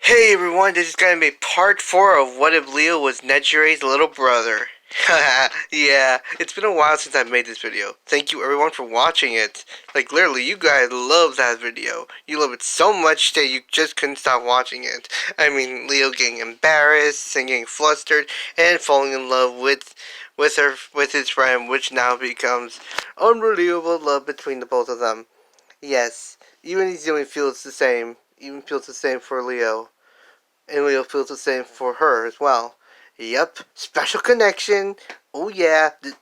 Hey everyone, this is gonna be part 4 of What If Leo Was Nejire's little brother. Yeah, it's been a while since I've made this video. Thank you everyone for watching it. Like literally, you guys love that video. You love it so much that you just couldn't stop watching it. I mean, Leo getting embarrassed and getting flustered and falling in love with his friend, which now becomes unbelievable love between the both of them. Yes, even Izumi feels the same. Even feels the same for Leo. And Leo feels the same for her as well. Yep, special connection. Oh yeah, the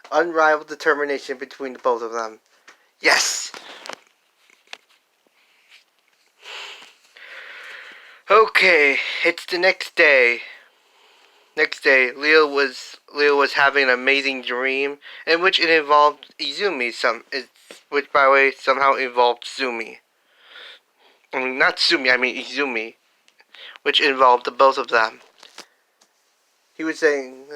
unrivaled determination between the both of them. Yes. Okay, it's the next day. Next day, Leo was having an amazing dream in which it involved Izumi. Which by the way somehow involved Zumi. I mean not Sumi, I mean Izumi, which involved the both of them. He was saying,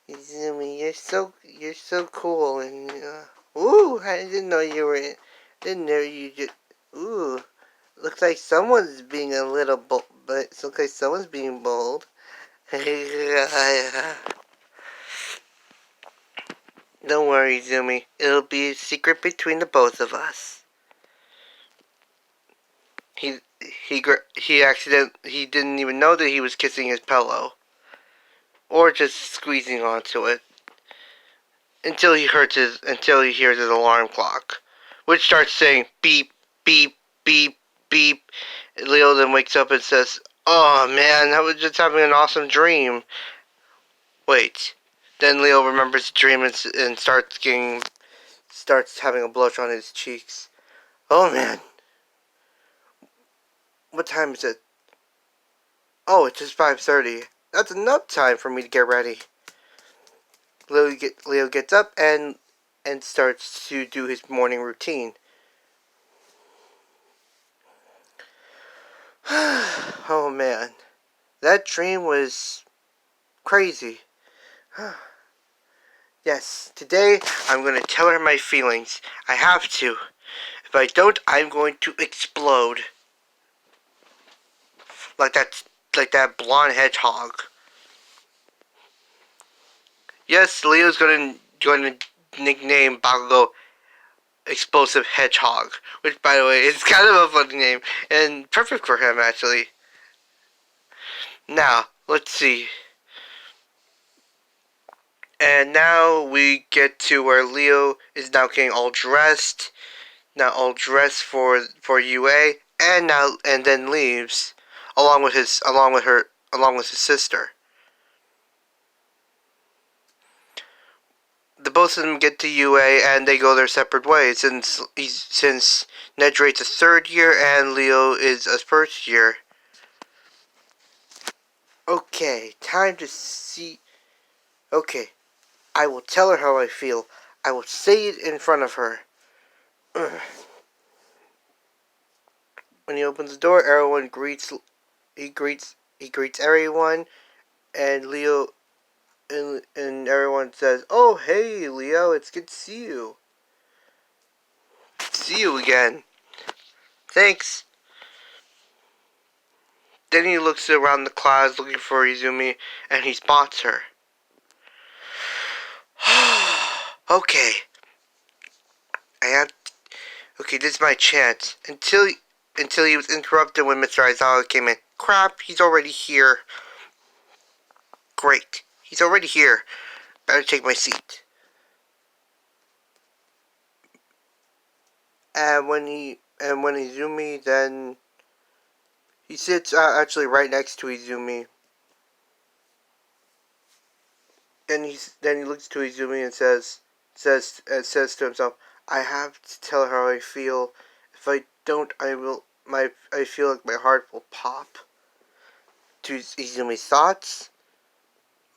Izumi, you're so cool, and ooh, I didn't know you were, didn't know you just, ooh, looks like someone's being a little bold, but it looks like someone's being bold. Don't worry, Izumi, it'll be a secret between the both of us. He he didn't even know that he was kissing his pillow, or just squeezing onto it. Until he hears his alarm clock, which starts saying beep beep beep beep. Leo then wakes up and says, "Oh man, I was just having an awesome dream." Wait. Then Leo remembers the dream and starts having a blush on his cheeks. Oh man, what time is it? Oh, it's just 5:30. That's enough time for me to get ready. Leo gets up and starts to do his morning routine. Oh man, that dream was crazy. Yes, today I'm going to tell her my feelings. I have to. If I don't, I'm going to explode. Like that blonde hedgehog. Yes, Leo's going to nickname Bakugo Explosive Hedgehog, which by the way is kind of a funny name and perfect for him actually. Now, let's see. And now we get to where Leo is now getting all dressed. Now all dressed for UA, and then leaves along with his sister. The both of them get to UA and they go their separate ways since Nedrate's a third year and Leo is a first year. Okay, time to see. Okay, I will tell her how I feel. I will say it in front of her. When he opens the door, everyone greets. He greets everyone, and Leo and everyone says, "Oh, hey, Leo, it's good to see you. See you again. Thanks." Then he looks around the class looking for Izumi, and he spots her. Okay, I have. Okay, this is my chance. Until he was interrupted when Mr. Aizawa came in. Crap, he's already here. Great, he's already here. Better take my seat. And when Izumi then he sits actually right next to Izumi. Then he looks to Izumi and says to himself, "I have to tell her how I feel. If I don't, I feel like my heart will pop." To Izumi's thoughts.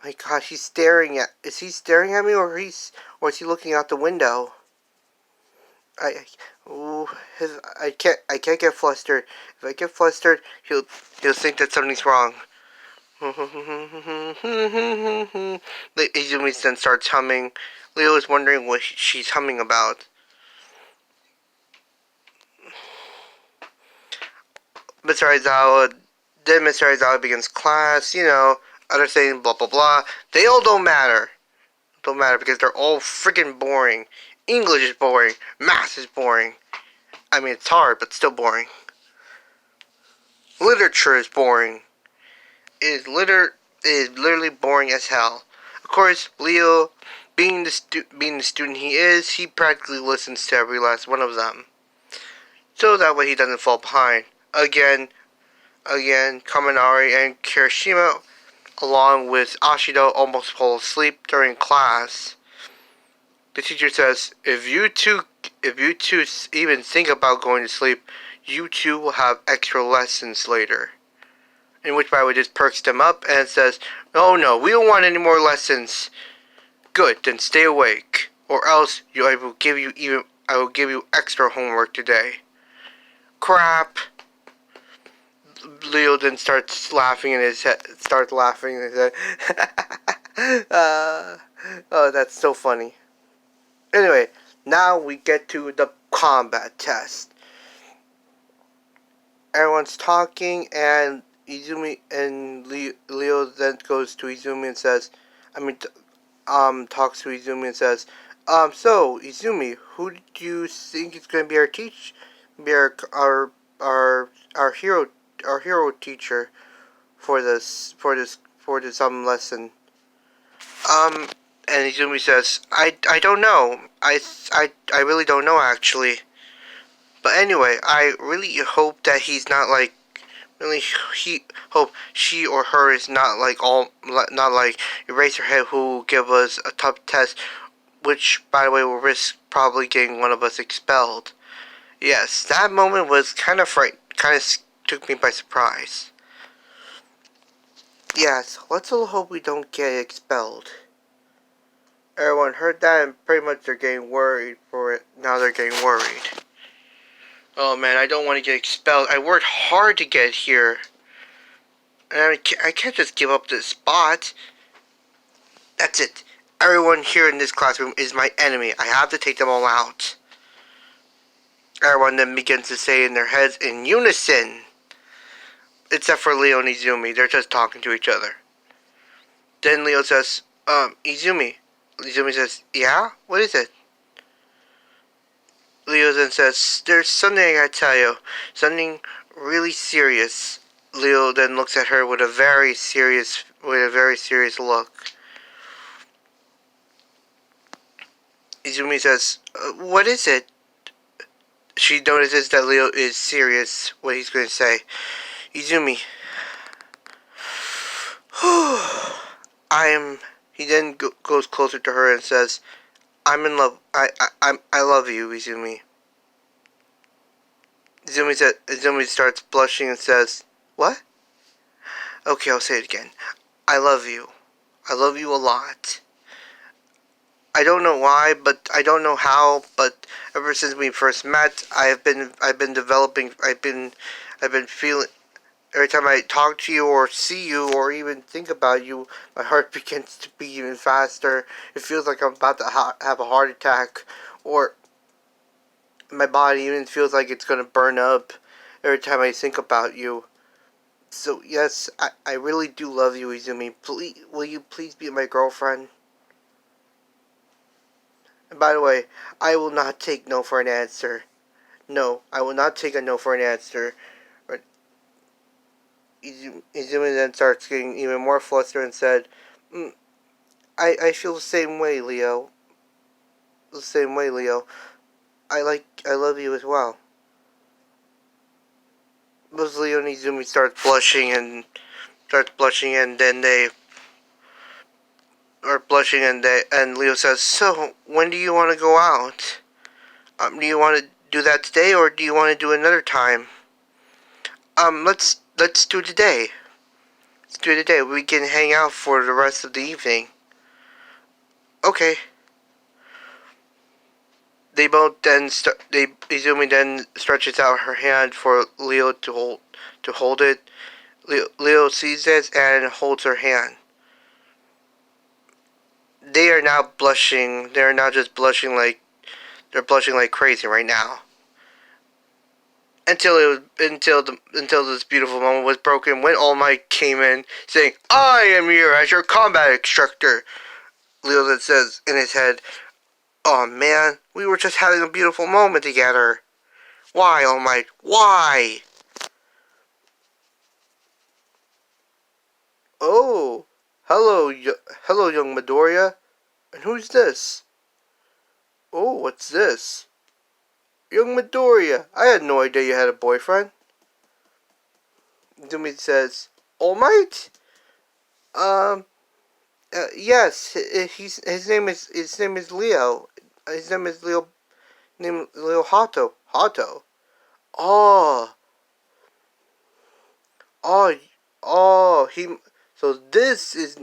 My God, is he staring at me, or is he looking out the window? I, ooh, I can't get flustered. If I get flustered, he'll think that something's wrong. Izumi then starts humming. Leo is wondering what she's humming about. Mr. Aizawa, then Mr. Aizawa begins class, other saying blah blah blah. They all don't matter. Don't matter because they're all freaking boring. English is boring. Math is boring. I mean, it's hard, but still boring. Literature is boring. It is literally boring as hell. Of course, Leo, being the student he is, he practically listens to every last one of them, so that way he doesn't fall behind. Again, Kaminari and Kirishima, along with Ashido, almost fall asleep during class. The teacher says, if you two even think about going to sleep, you two will have extra lessons later. In which, by the way, just perks them up and says, oh no, we don't want any more lessons. Good, then stay awake, or else I will give you extra homework today. Crap. Leo then starts laughing in his head. Oh, that's so funny. Anyway, now we get to the combat test. Everyone's talking, and Izumi and Leo then goes to Izumi and says, talks to Izumi and says, so Izumi, who do you think is going to be our hero teacher for this lesson? And Izumi says, I don't know. I really don't know actually. But anyway, I really hope that he's not like hope she or her is not like Eraserhead who give us a tough test, which by the way will risk probably getting one of us expelled. Yes, that moment was kind of took me by surprise. Yes, let's all hope we don't get expelled. Everyone heard that and pretty much they're getting worried for it. Now they're getting worried. Oh man, I don't want to get expelled. I worked hard to get here. And I can't just give up this spot. That's it. Everyone here in this classroom is my enemy. I have to take them all out. Everyone then begins to say in their heads in unison. Except for Leo and Izumi. They're just talking to each other. Then Leo says, Izumi. Izumi says, yeah? What is it? Leo then says, there's something I gotta tell you. Something really serious. Leo then looks at her with a very serious look. Izumi says, what is it? She notices that Leo is serious, what he's going to say. Izumi. He then goes closer to her and says, I'm in love. I love you, Izumi. Izumi starts blushing and says, what? Okay, I'll say it again. I love you. I love you a lot. I don't know why, but I don't know how, but ever since we first met, I've been feeling, every time I talk to you or see you or even think about you, my heart begins to beat even faster. It feels like I'm about to have a heart attack, or my body even feels like it's going to burn up every time I think about you. So yes, I really do love you, Izumi. Will you please be my girlfriend? And by the way, I will not take no for an answer. No, I will not take a no for an answer. But Izumi then starts getting even more flustered and said, I feel the same way, Leo. The same way, Leo. I love you as well. Both Leo and Izumi start blushing, and then they are blushing, and Leo says, so, when do you want to go out? Do you want to do that today, or do you want to do another time? Let's do it today. Let's do it today. We can hang out for the rest of the evening. Okay. They both then Izumi then stretches out her hand for Leo to hold it. Leo sees it and holds her hand. They are now blushing. They're now just blushing like crazy right now. until this beautiful moment was broken when All Might came in saying, "I am here as your combat instructor." Leo then says in his head, "Oh man, we were just having a beautiful moment together. Why, All Might? Why?" "Oh, hello, young Midoriya. And who's this? Oh, what's this? Young Midoriya, I had no idea you had a boyfriend." Dumi says, "All Might? Um, yes, his name is Leo. His name is Leo Hato. Hato. Oh, oh, oh. So this is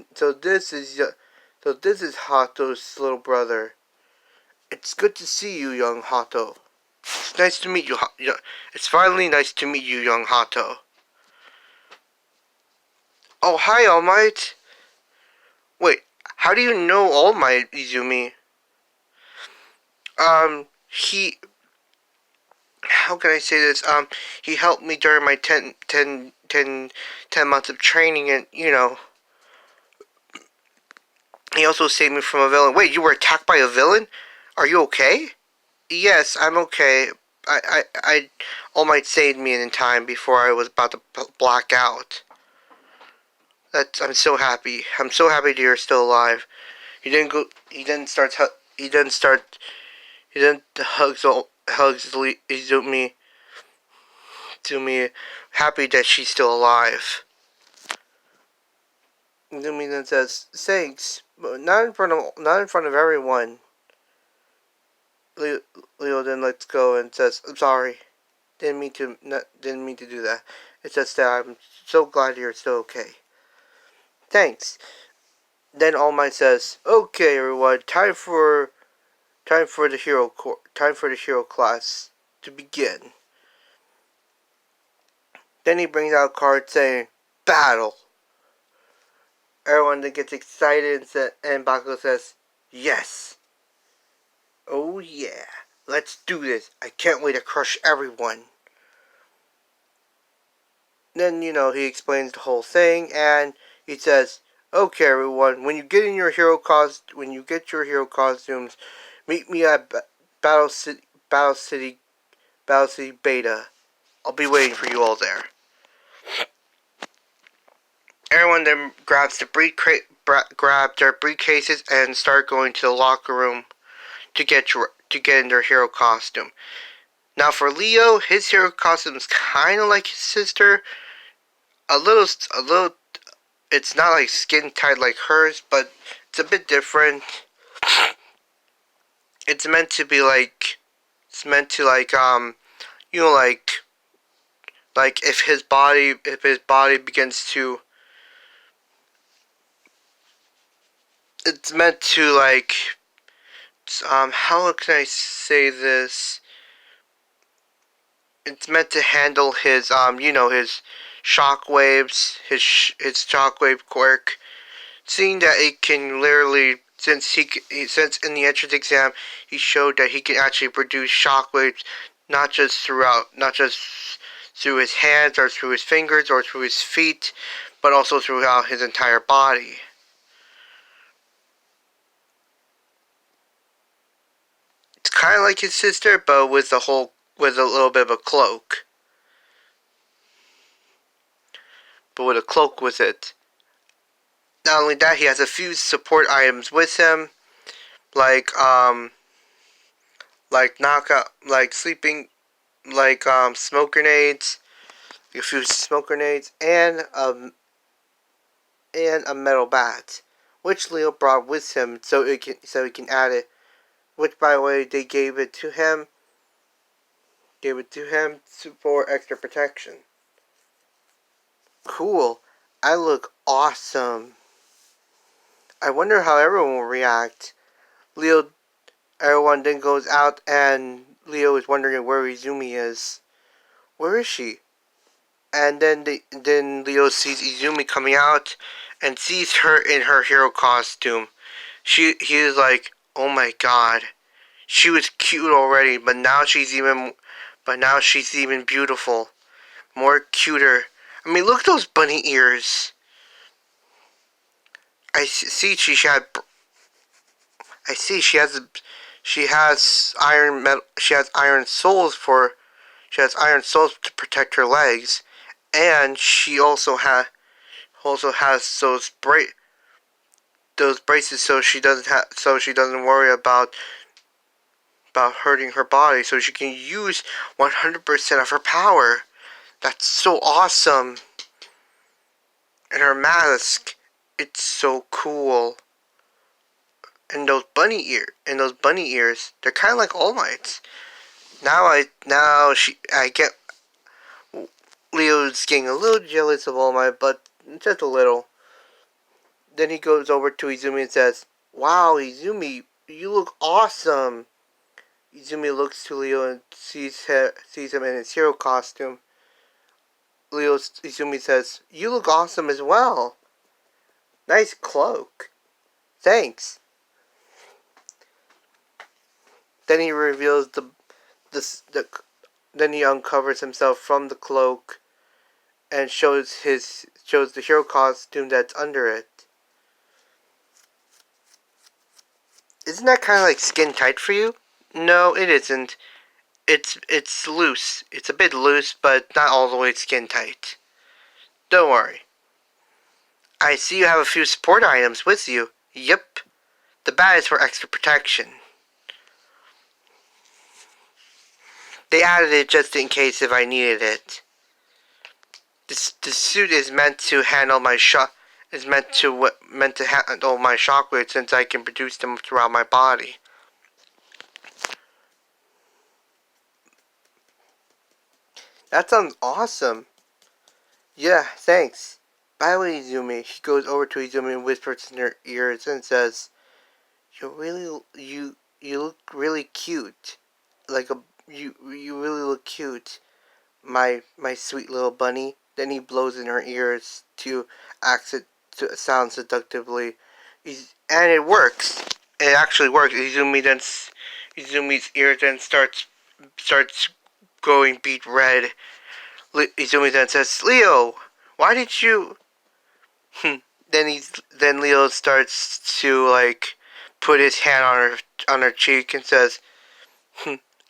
Hato's little brother. It's good to see you, young Hato. It's nice to meet you. It's finally nice to meet you, young Hato." "Oh, hi, All Might." "Wait, how do you know All Might, Izumi?" He, how can I say this? He helped me during my 10 months of training, and, he also saved me from a villain. Wait, you were attacked by a villain? Are you okay?" "Yes, I'm okay. All Might saved me in time before I was about to black out. I'm so happy. I'm so happy that you're still alive." He didn't go. He didn't start. He didn't start. He didn't hugs Izumi to me, happy that she's still alive. Izumi then says, "Thanks, but not in front of everyone." Leo then lets go and says, "I'm sorry. Didn't mean to do that. It's just that I'm so glad you're still okay. Thanks." Then All Might says, "Okay, everyone, time for the hero class to begin." Then he brings out a card saying, "Battle." Everyone then gets excited and Bakugo says, "Yes. Oh yeah. Let's do this. I can't wait to crush everyone." Then, he explains the whole thing and he says, "Okay, everyone, when you get your hero costumes, meet me at Battle City, Battle City, Battle City Beta. I'll be waiting for you all there." Everyone then grabs their briefcases and start going to the locker room to get in their hero costume. Now for Leo, his hero costume is kind of like his sister. A little. It's not like skin tight like hers, but it's a bit different. It's meant to be like. It's meant to like if his body begins to. It's meant to how can I say this? It's meant to handle his his shock waves, his shockwave quirk. Seeing that it can literally, since in the entrance exam he showed that he can actually produce shockwaves, not just through his hands or through his fingers or through his feet, but also throughout his entire body. It's kind of like his sister, but with a little bit of a cloak. But with a cloak with it. Not only that, he has a few support items with him, like knockout, like sleeping, smoke grenades, a few smoke grenades, and a metal bat, which Leo brought with him so he can add it. Which, by the way, they gave it to him. For extra protection. Cool. I look awesome. I wonder how everyone will react. Everyone then goes out and Leo is wondering where Izumi is. Where is she? And then Leo sees Izumi coming out and sees her in her hero costume. He is like, "Oh my god. She was cute already, but now she's even But now she's even beautiful. More cuter. I mean, look at those bunny ears. I see she has iron metal. She has iron soles to protect her legs, and she also has those braces so she doesn't worry about hurting her body, so she can use 100% of her power. That's so awesome. And her mask, it's so cool. And those bunny ears, they're kind of like All Might's. I get Leo's getting a little jealous of All Might, but just a little. Then he goes over to Izumi and says, "Wow, Izumi, you look awesome." Izumi looks to Leo and sees him in his hero costume. Izumi says, "You look awesome as well. Nice cloak. Thanks." Then he reveals then he uncovers himself from the cloak and shows the hero costume that's under it. Isn't that kind of like skin tight for you? No, it isn't. It's loose. It's a bit loose, but not all the way skin tight. Don't worry. I see you have a few support items with you. Yep. The bat is for extra protection. They added it just in case if I needed it. The suit is meant to handle my meant to handle my shockwaves since I can produce them throughout my body. That sounds awesome. Yeah, thanks. By the way, Izumi, he goes over to Izumi and whispers in her ears and says, You look really cute. You really look cute, my sweet little bunny." Then he blows in her ears to sound seductively. And it works. It actually works. Izumi's ear then starts going beet red. Izumi then says, "Leo, why did you?" Then Leo starts to put his hand on her cheek and says,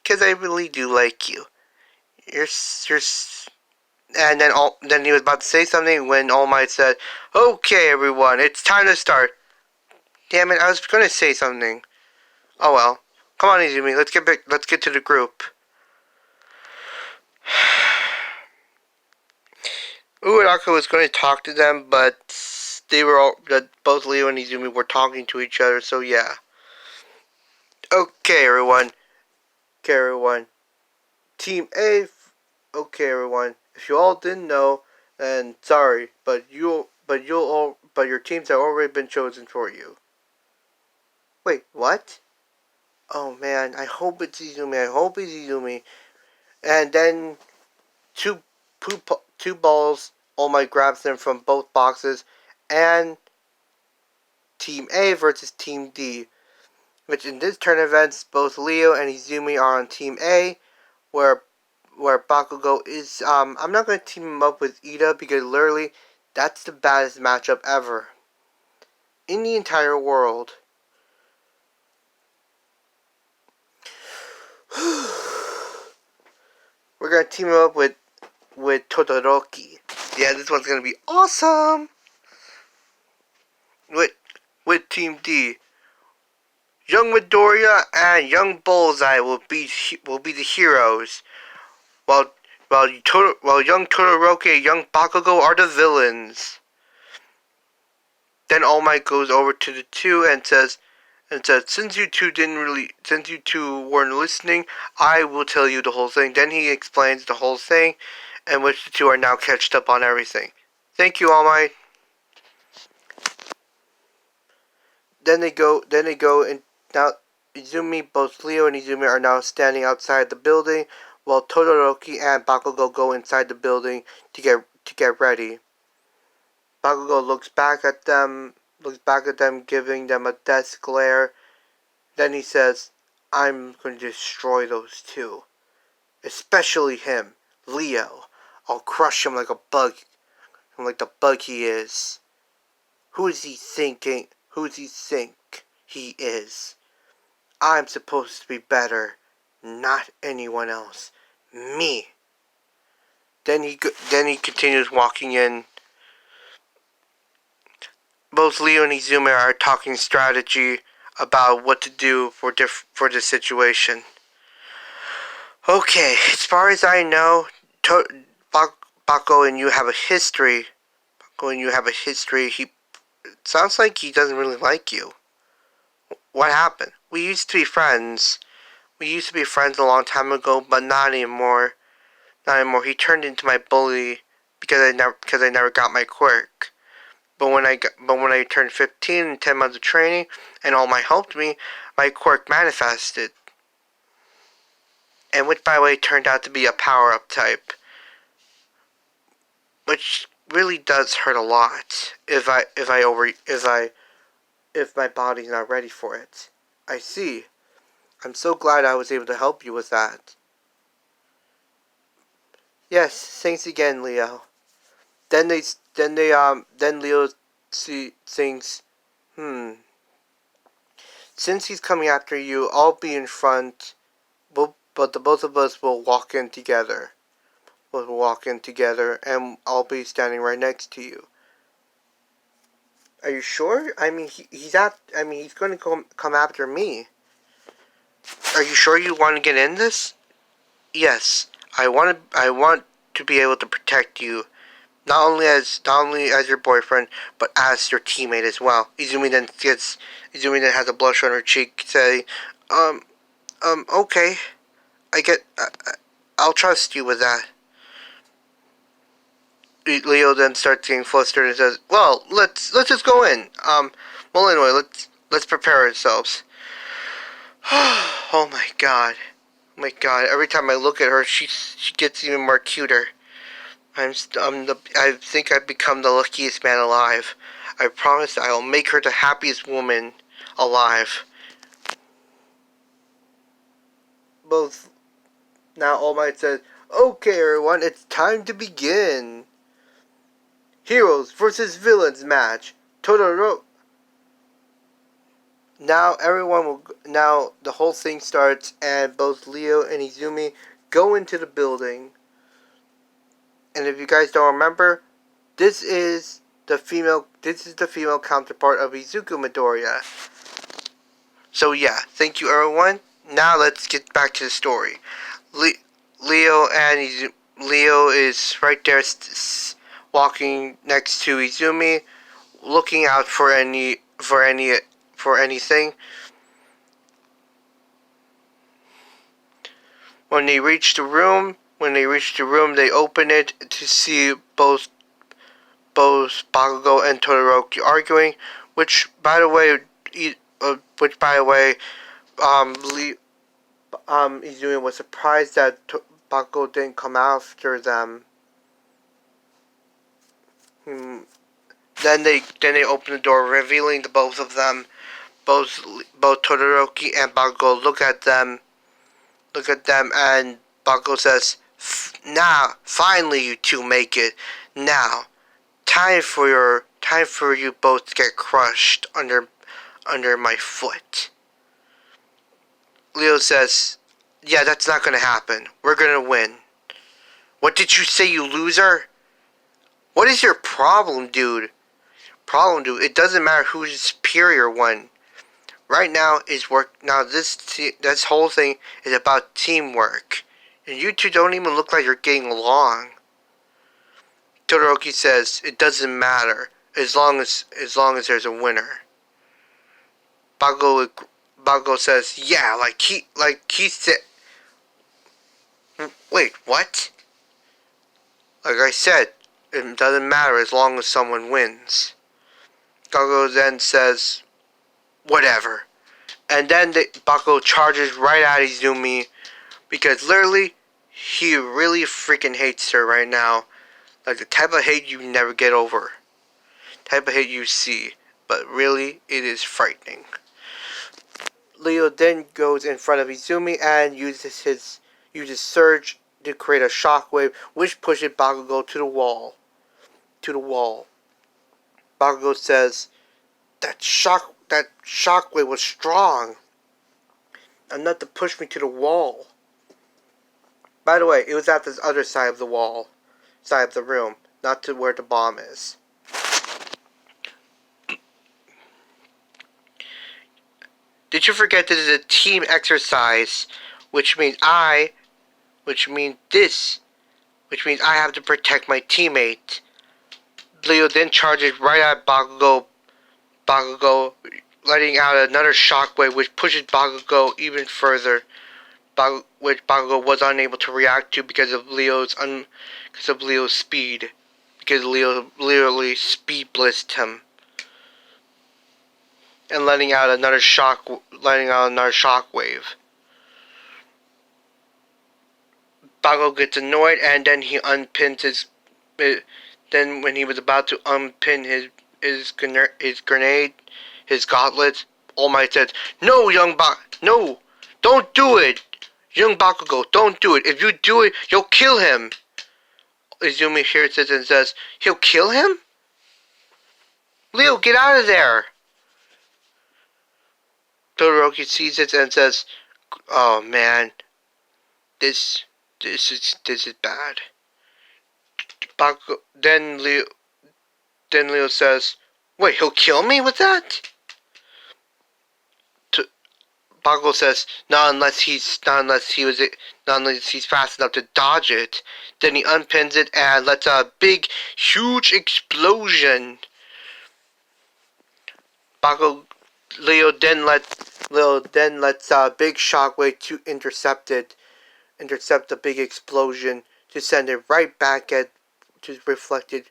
"'Cause I really do like you. You're." And then he was about to say something when All Might said, "Okay, everyone, it's time to start." Damn it! I was gonna say something. Oh well. Come on, Izumi. Let's get to the group. Uranaka was going to talk to them, but both Leo and Izumi were talking to each other. So yeah. Okay, everyone. Team A. Okay, everyone. If you all didn't know, then sorry, but your teams have already been chosen for you. Wait, what? Oh man, I hope it's Izumi. And then two balls. All Might grabs them from both boxes, and Team A versus Team D. Which in this turn events, both Leo and Izumi are on Team A, where Bakugo is. I'm not gonna team him up with Ida because literally, that's the baddest matchup ever in the entire world. We're gonna team him up with Todoroki. Yeah, this one's gonna be awesome. With Team D, young Midoriya and young Bullseye will be the heroes, while young Todoroki and young Bakugo are the villains. Then All Might goes over to the two and says, since you two weren't listening, I will tell you the whole thing. Then he explains the whole thing, and which the two are now catched up on everything. Thank you, All Might. Then they go, and now both Leo and Izumi are now standing outside the building, while Todoroki and Bakugo go inside the building to get ready. Bakugo looks back at them, giving them a death glare. Then he says, "I'm going to destroy those two." Especially him, Leo. I'll crush him like a bug, like the bug he is. Who is he thinking? Who does he think he is? I'm supposed to be better, not anyone else. Me. Then he continues walking in. Both Leo and Izumi are talking strategy about what to do for this situation. Okay, as far as I know, Bako and you have a history. Bako and you have a history. He sounds like he doesn't really like you. What happened? We used to be friends. We used to be friends a long time ago, but not anymore. Not anymore. He turned into my bully because I never got my quirk. But when I turned 15 and 10 months of training and All Might helped me, my quirk manifested. And which, by the way, turned out to be a power-up type. Which really does hurt a lot if my body's not ready for it. I see. I'm so glad I was able to help you with that. Yes, thanks again, Leo. Then Leo thinks, since he's coming after you, I'll be in front, but the both of us will walk in together. We'll walk in together, and I'll be standing right next to you. Are you sure? I mean, he's going to come after me. Are you sure you want to get in this? Yes, I want to be able to protect you, not only as your boyfriend, but as your teammate as well. Izumi then has a blush on her cheek, say, okay, I'll trust you with that. Leo then starts getting flustered and says, "Well, let's just go in. Well, anyway, let's prepare ourselves." Oh my god. Oh my god. Every time I look at her, she gets even more cuter. I think I've become the luckiest man alive. I promise I'll make her the happiest woman alive. Both. Now All Might says, "Okay, everyone, it's time to begin. Heroes versus villains match. Totoro." Now the whole thing starts, and both Leo and Izumi go into the building. And if you guys don't remember, this is the female counterpart of Izuku Midoriya. So yeah, thank you everyone. Now let's get back to the story. Leo is right there walking next to Izumi, looking out for anything. When they reach the room, they open it to see both Bakugo and Todoroki arguing, which by the way, Izumi was surprised that Bakugo didn't come after them. Then they open the door, revealing the both of them. Both Todoroki and Bakugo look at them, and Bakugo says, "Now, finally, you two make it. Now, time for you both to get crushed under my foot." Leo says, "Yeah, that's not gonna happen. We're gonna win." "What did you say, you loser? What is your problem, dude? It doesn't matter who's the superior one. Right now this whole thing is about teamwork. And you two don't even look like you're getting along." Todoroki says, "It doesn't matter as long as there's a winner." Bakugo says, "Yeah, like he said." Wait, what? Like I said, it doesn't matter as long as someone wins. Bakugo then says, "Whatever." And then Bakugo charges right at Izumi because literally he really freaking hates her right now. Like the type of hate you never get over. Type of hate you see. But really, it is frightening. Leo then goes in front of Izumi and uses uses surge to create a shockwave, which pushes Bakugo to the wall. Bakugo says, that shockwave was strong enough to push me to the wall. By the way, it was at this other side of the wall, side of the room, not to where the bomb is. Did you forget this is a team exercise, which means I have to protect my teammate. Leo then charges right at Bakugo, letting out another shockwave which pushes Bakugo even further, which Bakugo was unable to react to because of Leo's speed, because Leo literally speed blitzed him, and letting out another shockwave. Bakugo gets annoyed, and then he unpins his. Then when he was about to unpin his grenade, his gauntlet, All Might says, "No, no, don't do it, young Bakugo, don't do it. If you do it, you'll kill him." Izumi hears this and says, "He'll kill him? Leo, get out of there!" Todoroki sees it and says, "Oh man, this is bad." Bakugo, then Leo says, "Wait, he'll kill me with that?" Bakugo says, not unless he's fast enough to dodge it. Then he unpins it and lets out a big, huge explosion. Leo then lets out a big shockwave to intercept the big explosion, to send it right back to reflect it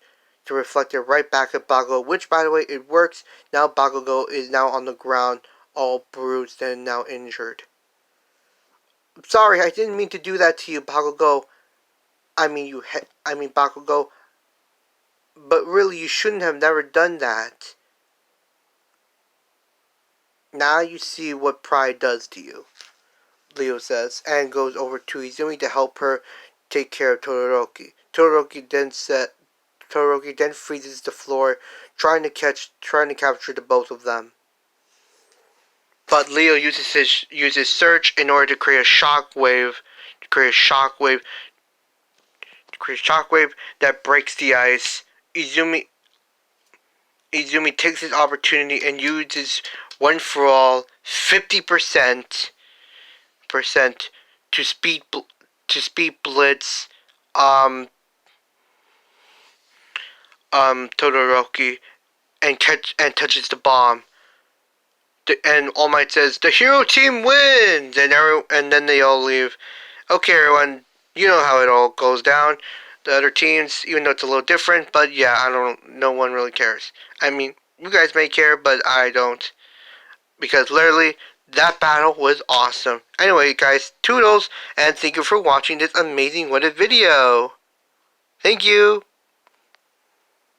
right back at Bakugo, which, by the way, it works. Now Bakugo is now on the ground, all bruised and now injured. I'm sorry, I didn't mean to do that to you, Bakugo. Bakugo. But really, you shouldn't have never done that. Now you see what pride does to you, Leo says, and goes over to Izumi to help her take care of Todoroki. Todoroki then freezes the floor, trying to capture the both of them. But Leo uses surge in order to create a shockwave that breaks the ice. Izumi takes his opportunity and uses one for all 50% to speed blitz Todoroki and touches the bomb. And All Might says, "The hero team wins!" And then they all leave. Okay, everyone, you know how it all goes down. The other teams, even though it's a little different, but yeah, no one really cares. I mean, you guys may care, but I don't. Because literally, that battle was awesome. Anyway, guys, toodles, and thank you for watching this amazing What If video. Thank you.